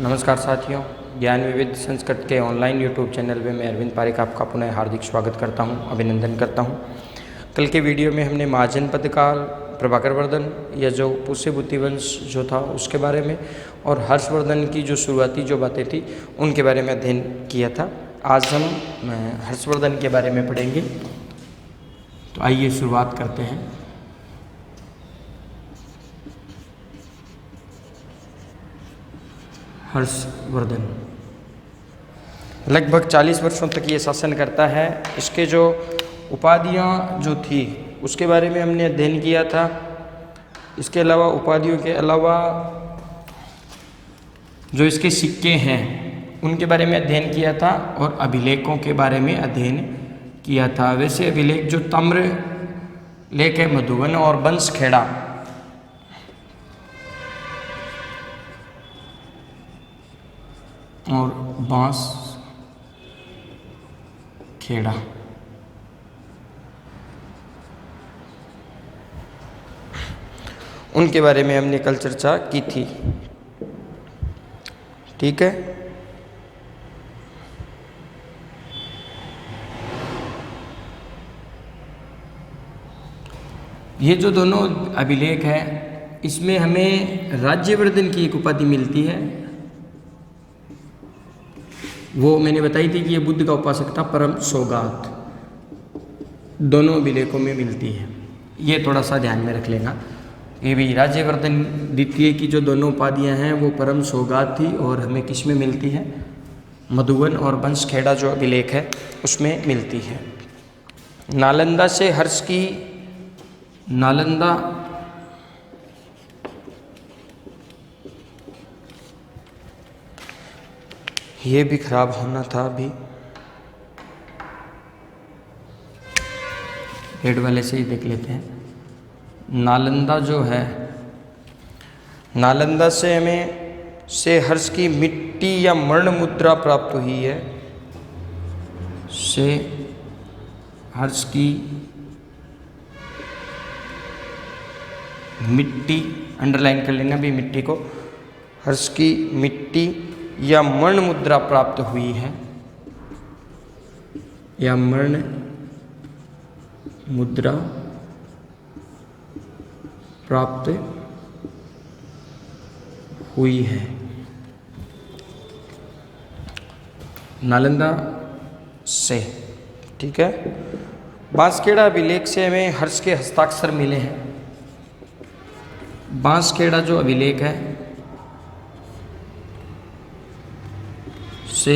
नमस्कार साथियों, ज्ञान विविध संस्कृत के ऑनलाइन यूट्यूब चैनल में मैं अरविंद पारिक आपका पुनः हार्दिक स्वागत करता हूं, अभिनंदन करता हूं। कल के वीडियो में हमने महाजनपद काल, प्रभाकर वर्धन या जो पुष्यभूति वंश जो था उसके बारे में और हर्षवर्धन की जो शुरुआती जो बातें थी उनके बारे में अध्ययन किया था। आज हम हर्षवर्धन के बारे में पढ़ेंगे। तो आइए शुरुआत करते हैं। हर्षवर्धन लगभग 40 वर्षों तक ये शासन करता है। इसके जो उपाधियाँ जो थी उसके बारे में हमने अध्ययन किया था। इसके अलावा उपाधियों के अलावा जो इसके सिक्के हैं उनके बारे में अध्ययन किया था और अभिलेखों के बारे में अध्ययन किया था। वैसे अभिलेख जो ताम्र लेख है मधुबन और बंसखेड़ा और बांस खेड़ा उनके बारे में हमने कल चर्चा की थी। ठीक है, ये जो दोनों अभिलेख है इसमें हमें राज्यवर्धन की एक उपाधि मिलती है। वो मैंने बताई थी कि ये बुद्ध का उपासक था, परम सौगात दोनों अभिलेखों में मिलती है। ये थोड़ा सा ध्यान में रख लेना। ये भी राज्यवर्धन द्वितीय की जो दोनों उपाधियां हैं वो परम सौगात थी और हमें किस में मिलती है? मधुबन और बंसखेड़ा जो अभिलेख है उसमें मिलती है। नालंदा से हर्ष की नालंदा ये भी खराब होना था। अभी हेड वाले से ही देख लेते हैं। नालंदा जो है, नालंदा से हमें से हर्ष की मिट्टी या मर्ण मुद्रा प्राप्त हुई है। से हर्ष की मिट्टी, अंडरलाइन कर लेना भी मिट्टी को, हर्ष की मिट्टी या मर्ण मुद्रा प्राप्त हुई है, या मर्ण मुद्रा प्राप्त हुई है। नालंदा से, ठीक है। बांसखेड़ा अभिलेख से हमें हर्ष के हस्ताक्षर मिले हैं। बांसखेड़ा जो अभिलेख है से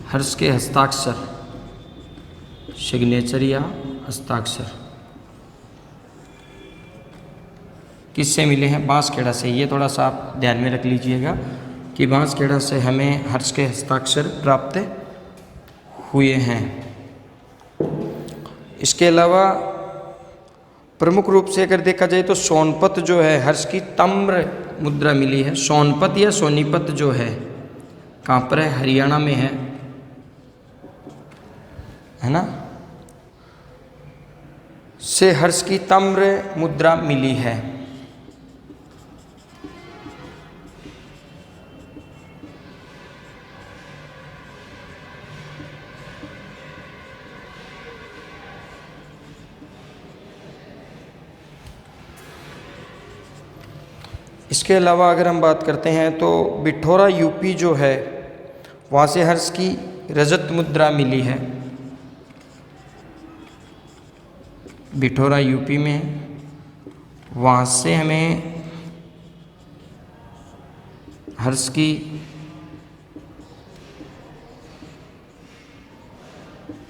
हर्ष के हस्ताक्षर, सिग्नेचर या हस्ताक्षर किससे मिले हैं? बांसखेड़ा से। ये थोड़ा सा आप ध्यान में रख लीजिएगा कि बांसखेड़ा से हमें हर्ष के हस्ताक्षर प्राप्त हुए हैं। इसके अलावा प्रमुख रूप से अगर देखा जाए तो सोनपत जो है, हर्ष की ताम्र मुद्रा मिली है। सोनपत या सोनीपत जो है कहाँ पर है? हरियाणा में है ना। से हर्ष की ताम्र मुद्रा मिली है। इसके अलावा अगर हम बात करते हैं तो बिठौरा यूपी जो है वहाँ से हर्ष की रजत मुद्रा मिली है। बिठौरा यूपी में, वहाँ से हमें हर्ष की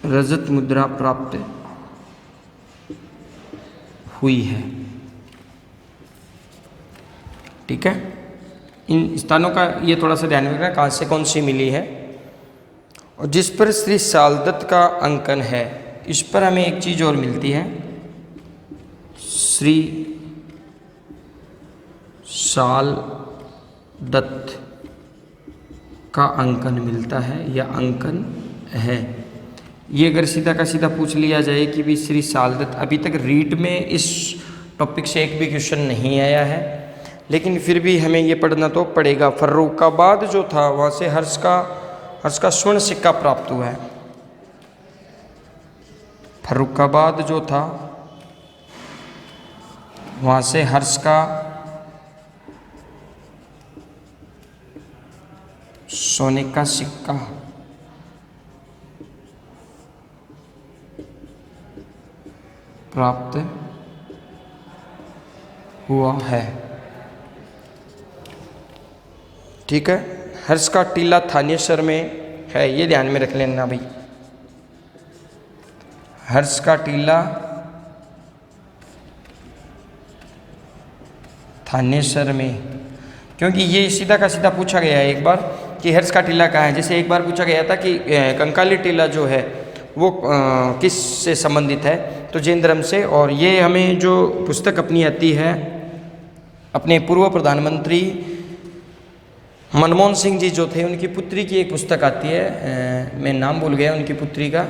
रजत मुद्रा प्राप्त हुई है। ठीक है, इन स्थानों का ये थोड़ा सा ध्यान रखना कहाँ से कौन सी मिली है। और जिस पर श्री सालदत्त का अंकन है, इस पर हमें एक चीज़ और मिलती है, श्री सालदत्त का अंकन मिलता है या अंकन है। ये अगर सीधा का सीधा पूछ लिया जाए कि भी श्री सालदत्त, अभी तक रीट में इस टॉपिक से एक भी क्वेश्चन नहीं आया है, लेकिन फिर भी हमें ये पढ़ना तो पड़ेगा। फर्रुखाबाद जो था वहाँ से हर्ष का स्वर्ण सिक्का प्राप्त हुआ है। फर्रुखाबाद जो था वहाँ से हर्ष का सोने का सिक्का प्राप्त हुआ है। ठीक है, हर्ष का टीला थानेसर में है, ये ध्यान में रख लेना भाई। हर्ष का टीला थानेसर में, क्योंकि ये सीधा का सीधा पूछा गया है एक बार कि हर्ष का टीला कहाँ है। जैसे एक बार पूछा गया था कि कंकाली टीला जो है वो किस से संबंधित है, तो जैन धर्म से। और ये हमें जो पुस्तक अपनी आती है, अपने पूर्व प्रधानमंत्री मनमोहन सिंह जी जो थे उनकी पुत्री की एक पुस्तक आती है, मैं नाम भूल गया उनकी पुत्री का,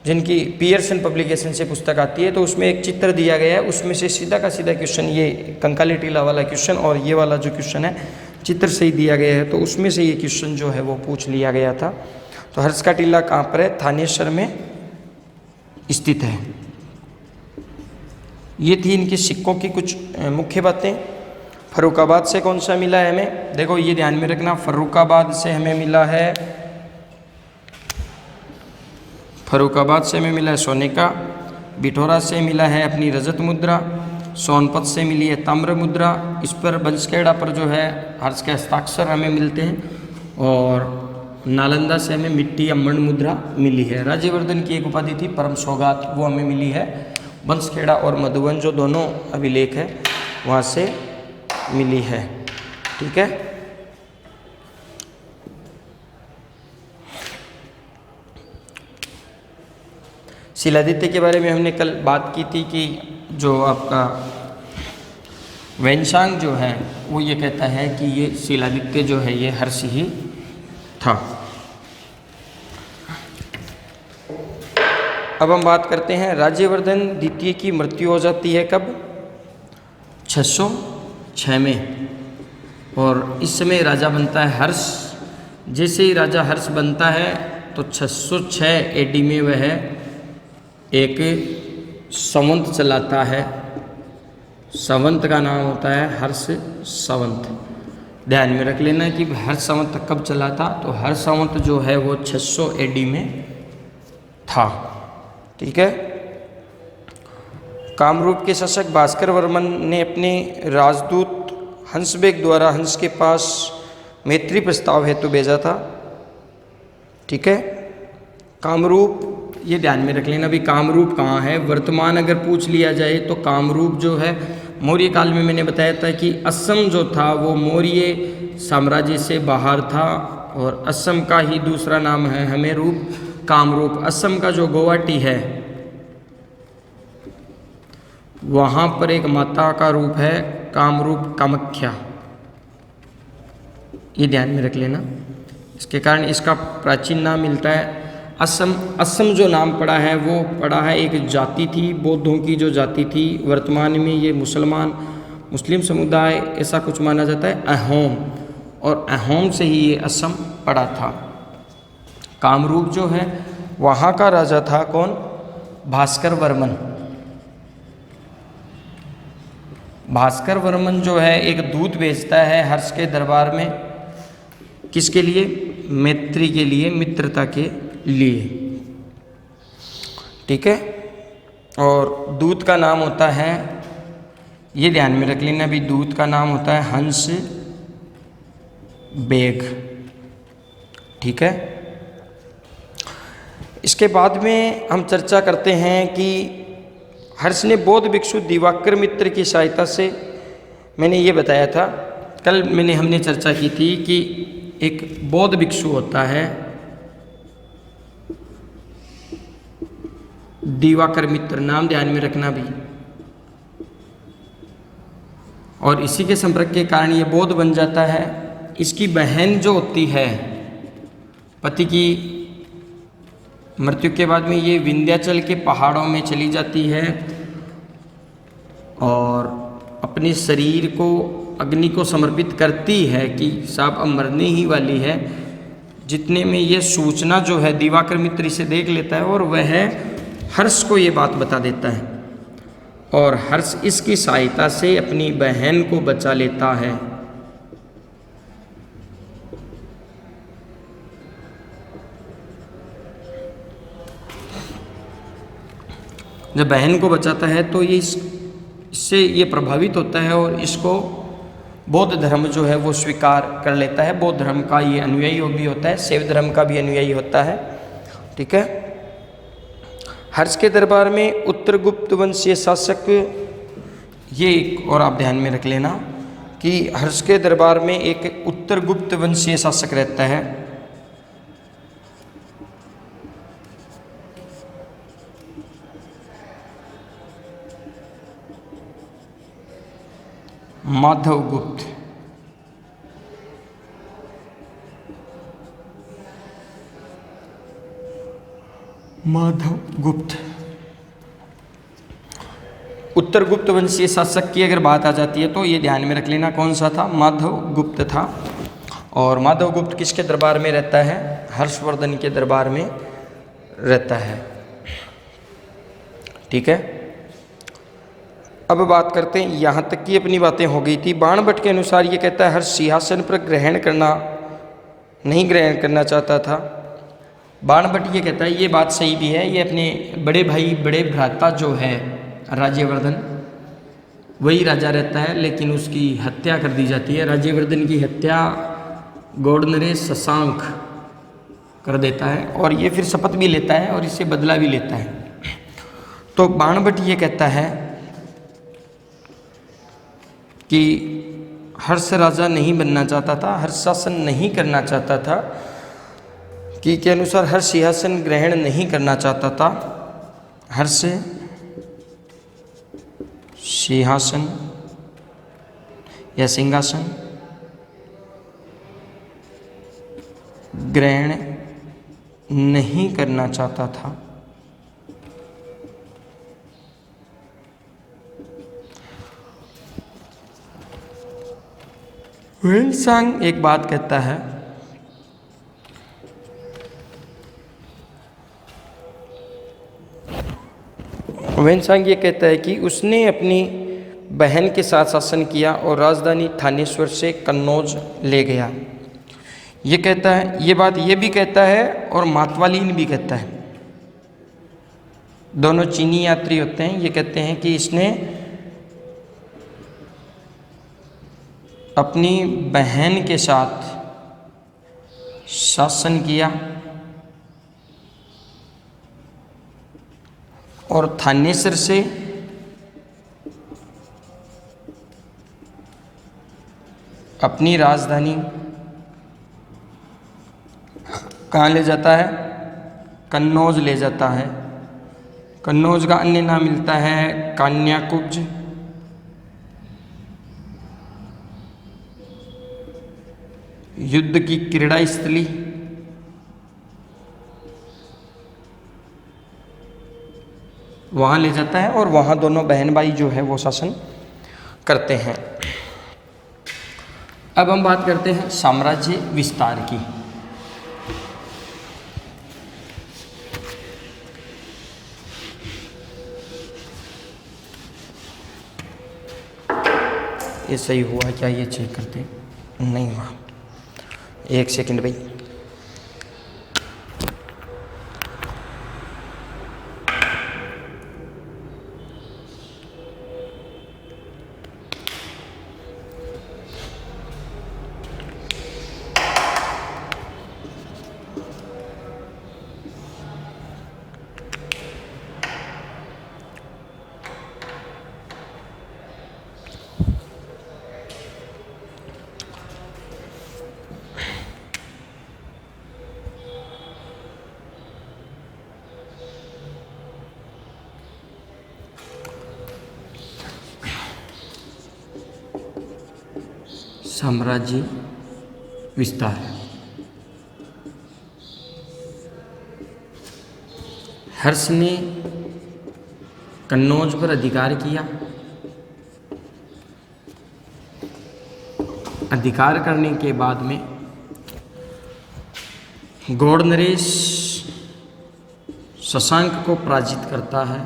जिनकी पियर्सन पब्लिकेशन से पुस्तक आती है। तो उसमें एक चित्र दिया गया है, उसमें से सीधा का सीधा क्वेश्चन, ये कंकाली टीला वाला क्वेश्चन और ये वाला जो क्वेश्चन है चित्र से ही दिया गया है, तो उसमें से ये क्वेश्चन जो है वो पूछ लिया गया था। तो हर्ष का टीला कहाँ पर है? थानेसर में स्थित है। ये थी इनके सिक्कों की कुछ मुख्य बातें। फर्रुखाबाद से कौन सा मिला है हमें? देखो ये ध्यान में रखना, फर्रुखाबाद से हमें मिला है, फर्रुखाबाद से हमें मिला है सोने का, बिठौरा से मिला है अपनी रजत मुद्रा, सोनपत से मिली है ताम्र मुद्रा, इस पर बंसखेड़ा पर जो है हर्ष के हस्ताक्षर हमें मिलते हैं, और नालंदा से हमें मिट्टी या मण मुद्रा मिली है। राज्यवर्धन की एक उपाधि थी परम सौगात, वो हमें मिली है। बंसखेड़ा और मधुबन जो दोनों अभिलेख है वहाँ से मिली है। ठीक है, शिलादित्य के बारे में हमने कल बात की थी कि जो आपका वैनशांग जो है वो ये कहता है कि ये शिलादित्य जो है ये हर्ष ही था। अब हम बात करते हैं, राज्यवर्धन द्वितीय की मृत्यु हो जाती है कब? 606 में, और इस समय राजा बनता है हर्ष। जैसे ही राजा हर्ष बनता है तो 606 एडी में वह एक संवंत चलाता है। संवंत का नाम होता है हर्ष संवंत। ध्यान में रख लेना कि हर्ष संवंत कब चला था, तो हर्ष संवंत जो है वो 600 एडी में था। ठीक है, कामरूप के शासक भास्कर वर्मन ने अपने राजदूत हंसबेग द्वारा हंस के पास मैत्री प्रस्ताव हेतु भेजा था। ठीक है, कामरूप, ये ध्यान में रख लेना भी कामरूप कहाँ है। वर्तमान अगर पूछ लिया जाए तो कामरूप जो है मौर्य काल में, मैंने बताया था कि असम जो था वो मौर्य साम्राज्य से बाहर था, और असम का ही दूसरा नाम है हमें रूप कामरूप। असम का जो गुवाहाटी है वहाँ पर एक माता का रूप है कामरूप कामाख्या, ये ध्यान में रख लेना। इसके कारण इसका प्राचीन नाम मिलता है असम। असम जो नाम पड़ा है वो पड़ा है, एक जाति थी, बौद्धों की जो जाति थी। वर्तमान में ये मुस्लिम समुदाय ऐसा कुछ माना जाता है, अहोम, और अहोम से ही ये असम पड़ा था। कामरूप जो है वहाँ का राजा था कौन? भास्कर वर्मन। भास्कर वर्मन जो है एक दूत भेजता है हर्ष के दरबार में, किसके लिए? मैत्री के लिए, मित्रता के लिए। ठीक है, और दूत का नाम होता है, ये ध्यान में रख लेना भी, दूत का नाम होता है हंस बेग। ठीक है, इसके बाद में हम चर्चा करते हैं कि हर्ष ने बौद्ध भिक्षु दिवाकर मित्र की सहायता से, मैंने ये बताया था कल, हमने चर्चा की थी कि एक बौद्ध भिक्षु होता है दिवाकर मित्र, नाम ध्यान में रखना भी, और इसी के संपर्क के कारण ये बौद्ध बन जाता है। इसकी बहन जो होती है, पति की मृत्यु के बाद में ये विंध्याचल के पहाड़ों में चली जाती है, और अपने शरीर को अग्नि को समर्पित करती है कि साहब अब मरने ही वाली है, जितने में ये सूचना जो है दिवाकर मित्र इसे देख लेता है और वह हर्ष को ये बात बता देता है और हर्ष इसकी सहायता से अपनी बहन को बचा लेता है। जब बहन को बचाता है तो ये इससे ये प्रभावित होता है और इसको बौद्ध धर्म जो है वो स्वीकार कर लेता है। बौद्ध धर्म का ये अनुयायी भी होता है, शैव धर्म का भी अनुयायी होता है। ठीक है। हर्ष के दरबार में उत्तरगुप्त वंशीय शासक, ये एक और आप ध्यान में रख लेना कि हर्ष के दरबार में एक उत्तरगुप्त वंशीय शासक रहता है। माधवगुप्त। माधवगुप्त उत्तरगुप्त वंशीय शासक की अगर बात आ जाती है तो ये ध्यान में रख लेना कौन सा था, माधवगुप्त था। और माधवगुप्त किसके दरबार में रहता है, हर्षवर्धन के दरबार में रहता है। ठीक है। अब बात करते हैं, यहाँ तक की अपनी बातें हो गई थी। बाणभट्ट के अनुसार ये कहता है हर्ष सिंहासन पर नहीं ग्रहण करना चाहता था। बाणभट्ट ये कहता है ये बात सही भी है, ये अपने बड़े भाई बड़े भ्राता जो है राज्यवर्धन वही राजा रहता है, लेकिन उसकी हत्या कर दी जाती है। राज्यवर्धन की हत्या गौड़नरेश शशांक कर देता है और ये फिर शपथ भी लेता है और इससे बदला भी लेता है। तो बाणभट्ट ये कहता है कि हर्ष राजा नहीं बनना चाहता था, हर्ष शासन नहीं करना चाहता था, कि के अनुसार हर्ष सिंहासन ग्रहण नहीं करना चाहता था। हर्ष सिंहासन या सिंहासन ग्रहण नहीं करना चाहता था। वेलसांग एक बात कहता है, वेलसांग ये कहता है कि उसने अपनी बहन के साथ शासन किया और राजधानी थानेश्वर से कन्नौज ले गया। ये कहता है, ये बात ये भी कहता है और मातवालीन भी कहता है, दोनों चीनी यात्री होते हैं। ये कहते हैं कि इसने अपनी बहन के साथ शासन किया और थानेसर से अपनी राजधानी कहाँ ले जाता है, कन्नौज ले जाता है। कन्नौज का अन्य नाम मिलता है कान्याकुब्ज। युद्ध की क्रीड़ा स्थली। वहाँ ले जाता है और वहाँ दोनों बहन भाई जो है वो शासन करते हैं। अब हम बात करते हैं साम्राज्य विस्तार की। ये सही हुआ क्या, ये चेक करते, नहीं हुआ, एक सेकंड भाई। साम्राज्य विस्तार। हर्ष ने कन्नौज पर अधिकार किया अधिकार करने के बाद में गौड़ नरेश शशांक को पराजित करता है।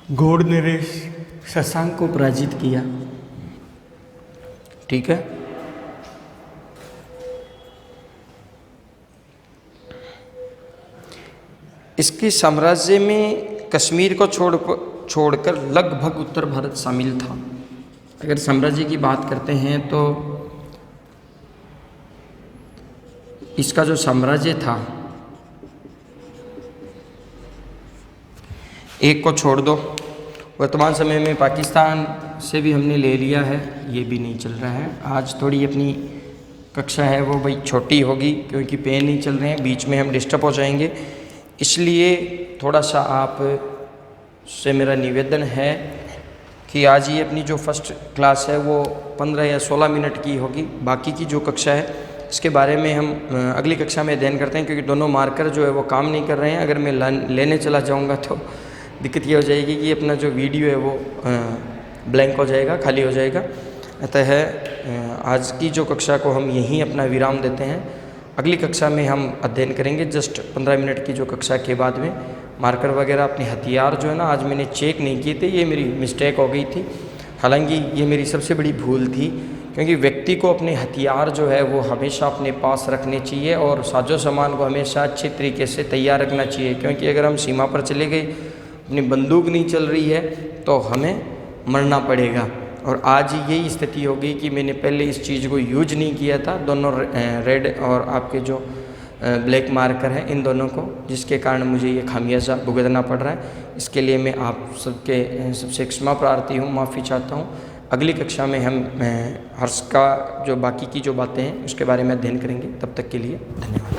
गौड़ नरेश शशांक को पराजित किया। ठीक है। इसके साम्राज्य में कश्मीर को छोड़कर लगभग उत्तर भारत शामिल था। अगर साम्राज्य की बात करते हैं तो इसका जो साम्राज्य था, एक को छोड़ दो, वर्तमान समय में पाकिस्तान से भी हमने ले लिया है, ये भी नहीं चल रहा है। आज थोड़ी अपनी कक्षा है वो भाई छोटी होगी क्योंकि पेन नहीं चल रहे हैं, बीच में हम डिस्टर्ब हो जाएंगे, इसलिए थोड़ा सा आप से मेरा निवेदन है कि आज ये अपनी जो फर्स्ट क्लास है वो 15 या 16 मिनट की होगी। बाकी की जो कक्षा है इसके बारे में हम अगली कक्षा में अध्ययन करते हैं, क्योंकि दोनों मार्कर जो है वो काम नहीं कर रहे हैं। अगर मैं लेने चला जाऊंगा तो दिक्कत ये हो जाएगी कि अपना जो वीडियो है वो ब्लैंक हो जाएगा, खाली हो जाएगा। अतः आज की जो कक्षा को हम यहीं अपना विराम देते हैं। अगली कक्षा में हम अध्ययन करेंगे जस्ट 15 मिनट की जो कक्षा के बाद में मार्कर वगैरह अपने हथियार जो है ना, आज मैंने चेक नहीं किए थे, ये मेरी मिस्टेक हो गई थी। हालांकि ये मेरी सबसे बड़ी भूल थी, क्योंकि व्यक्ति को अपने हथियार जो है वो हमेशा अपने पास रखने चाहिए और साजो सामान को हमेशा अच्छे तरीके से तैयार रखना चाहिए। क्योंकि अगर हम सीमा पर चले गए, अपनी बंदूक नहीं चल रही है तो हमें मरना पड़ेगा। और आज यही स्थिति हो गई कि मैंने पहले इस चीज़ को यूज नहीं किया था, दोनों रेड और आपके जो ब्लैक मार्कर है इन दोनों को, जिसके कारण मुझे ये खामियाजा भुगतना पड़ रहा है। इसके लिए मैं आप सबसे क्षमा प्रार्थी हूँ, माफ़ी चाहता हूँ। अगली कक्षा में हम हर्ष का जो बाकी की जो बातें हैं उसके बारे में अध्ययन करेंगे। तब तक के लिए धन्यवाद।